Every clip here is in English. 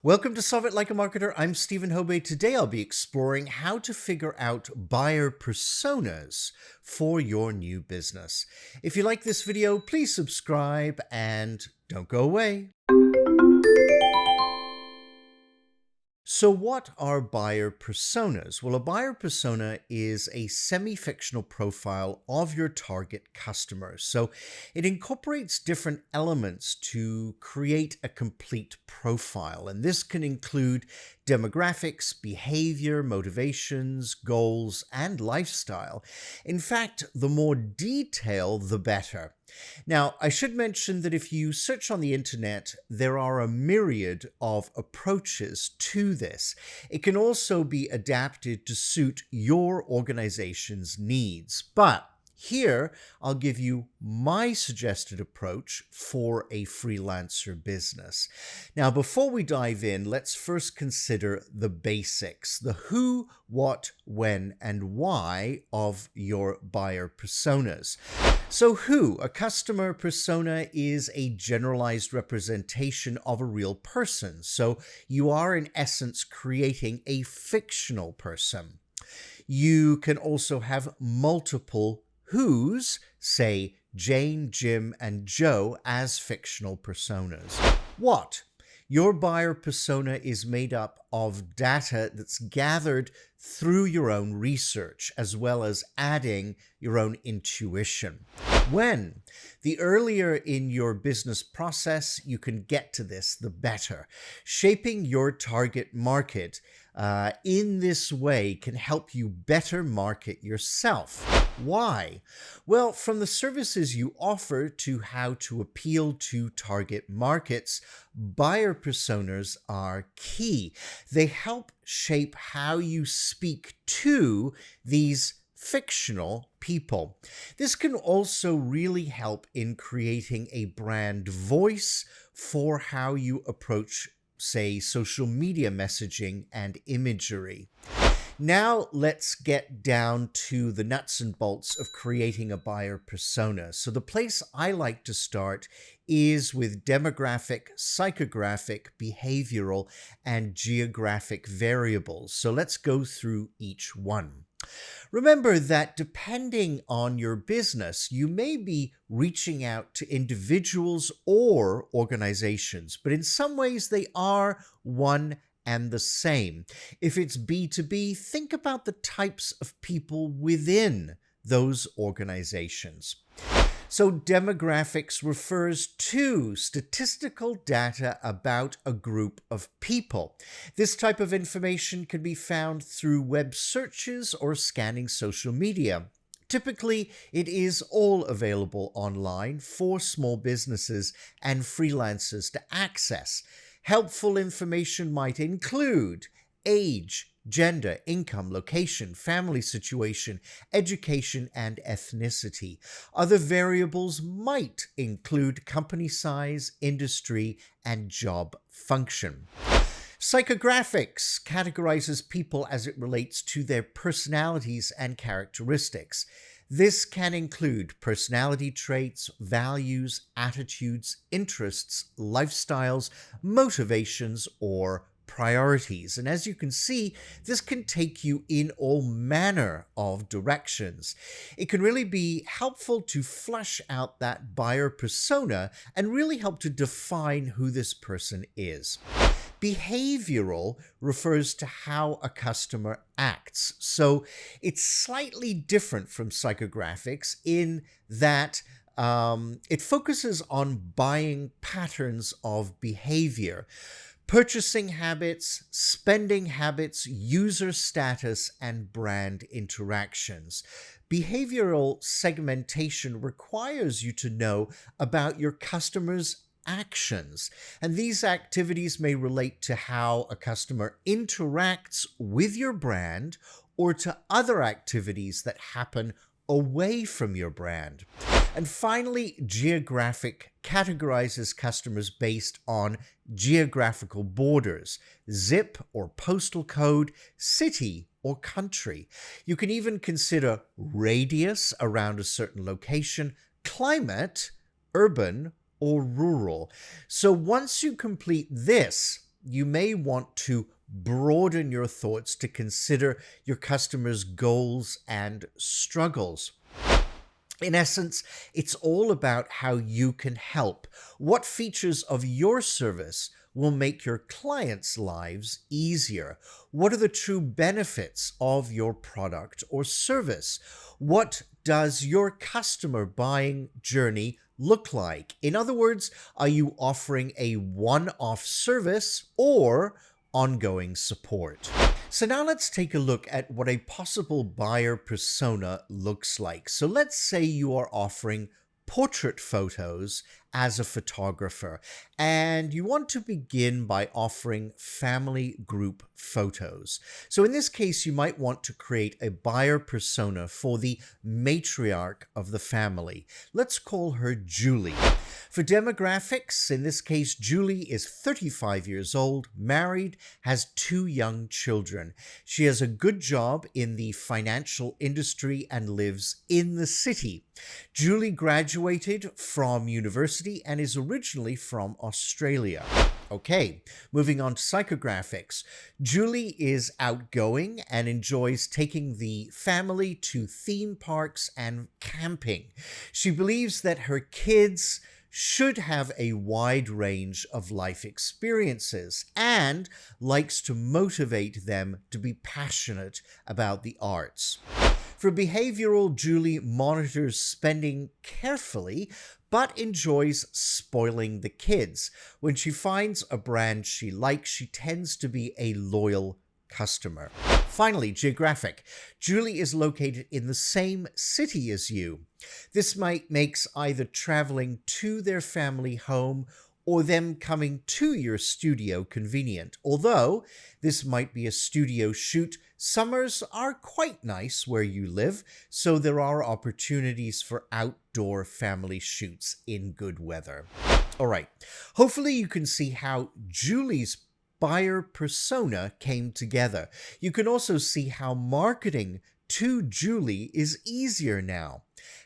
Welcome to Solve It Like a Marketer. I'm Stephen Hobey. Today I'll be exploring how to figure out buyer personas for your new business. If you like this video, please subscribe and don't go away. So what are buyer personas? Well, a buyer persona is a semi-fictional profile of your target customer. So it incorporates different elements to create a complete profile. And this can include demographics, behavior, motivations, goals, and lifestyle. In fact, the more detail, the better. Now, I should mention that if you search on the internet, there are a myriad of approaches to this. It can also be adapted to suit your organization's needs. But here, I'll give you my suggested approach for a freelancer business. Now, before we dive in, let's first consider the basics, the who, what, when, and why of your buyer personas. So who? A customer persona is a generalized representation of a real person. So you are in essence creating a fictional person. You can also have multiple whos, say Jane, Jim, and Joe, as fictional personas. What? Your buyer persona is made up of data that's gathered through your own research, as well as adding your own intuition. When? The earlier in your business process you can get to this, the better. Shaping your target market in this way can help you better market yourself. Why? Well, from the services you offer to how to appeal to target markets, buyer personas are key. They help shape how you speak to these fictional people. This can also really help in creating a brand voice for how you approach, say, social media messaging and imagery. Now let's get down to the nuts and bolts of creating a buyer persona. So the place I like to start is with demographic, psychographic, behavioral, and geographic variables. So let's go through each one. Remember that depending on your business, you may be reaching out to individuals or organizations, but in some ways they are one and the same. If it's B2B, think about the types of people within those organizations. So demographics refers to statistical data about a group of people. This type of information can be found through web searches or scanning social media. Typically, it is all available online for small businesses and freelancers to access. Helpful information might include age, gender, income, location, family situation, education, and ethnicity. Other variables might include company size, industry, and job function. Psychographics categorizes people as it relates to their personalities and characteristics. This can include personality traits, values, attitudes, interests, lifestyles, motivations, or priorities. And as you can see, this can take you in all manner of directions. It can really be helpful to flesh out that buyer persona and really help to define who this person is. Behavioral refers to how a customer acts. So it's slightly different from psychographics in that it focuses on buying patterns of behavior, purchasing habits, spending habits, user status, and brand interactions. Behavioral segmentation requires you to know about your customers' actions, and these activities may relate to how a customer interacts with your brand or to other activities that happen away from your brand. And finally, geographic categorizes customers based on geographical borders, zip or postal code, city or country. You can even consider radius around a certain location, climate, urban, or rural. So once you complete this, you may want to broaden your thoughts to consider your customers' goals and struggles. In essence, it's all about how you can help. What features of your service will make your clients' lives easier? What are the true benefits of your product or service? What does your customer buying journey look like? In other words, are you offering a one-off service or ongoing support? So now let's take a look at what a possible buyer persona looks like. So let's say you are offering portrait photos as a photographer, and you want to begin by offering family group photos. So in this case, you might want to create a buyer persona for the matriarch of the family. Let's call her Julie. For demographics, in this case, Julie is 35 years old, married, has 2 young children. She has a good job in the financial industry and lives in the city. Julie graduated from university and is originally from Australia. Okay, moving on to psychographics. Julie is outgoing and enjoys taking the family to theme parks and camping. She believes that her kids should have a wide range of life experiences and likes to motivate them to be passionate about the arts. For behavioral, Julie monitors spending carefully, but enjoys spoiling the kids. When she finds a brand she likes, she tends to be a loyal customer. Finally, geographic. Julie is located in the same city as you. This makes either traveling to their family home or them coming to your studio convenient. Although this might be a studio shoot, summers are quite nice where you live, so there are opportunities for outdoor family shoots in good weather. All right, hopefully you can see how Julie's buyer persona came together. You can also see how marketing to Julie is easier now.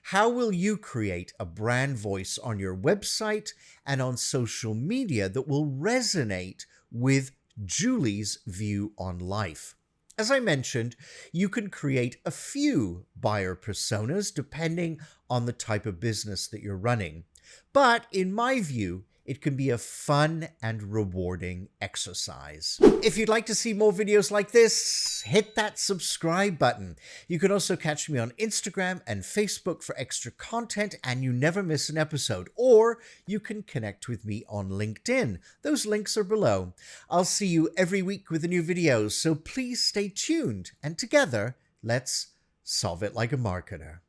How will you create a brand voice on your website and on social media that will resonate with Julie's view on life? As I mentioned, you can create a few buyer personas depending on the type of business that you're running. But in my view, it can be a fun and rewarding exercise. If you'd like to see more videos like this, hit that subscribe button. You can also catch me on Instagram and Facebook for extra content and you never miss an episode. Or you can connect with me on LinkedIn. Those links are below. I'll see you every week with a new video, so please stay tuned and together, let's solve it like a marketer.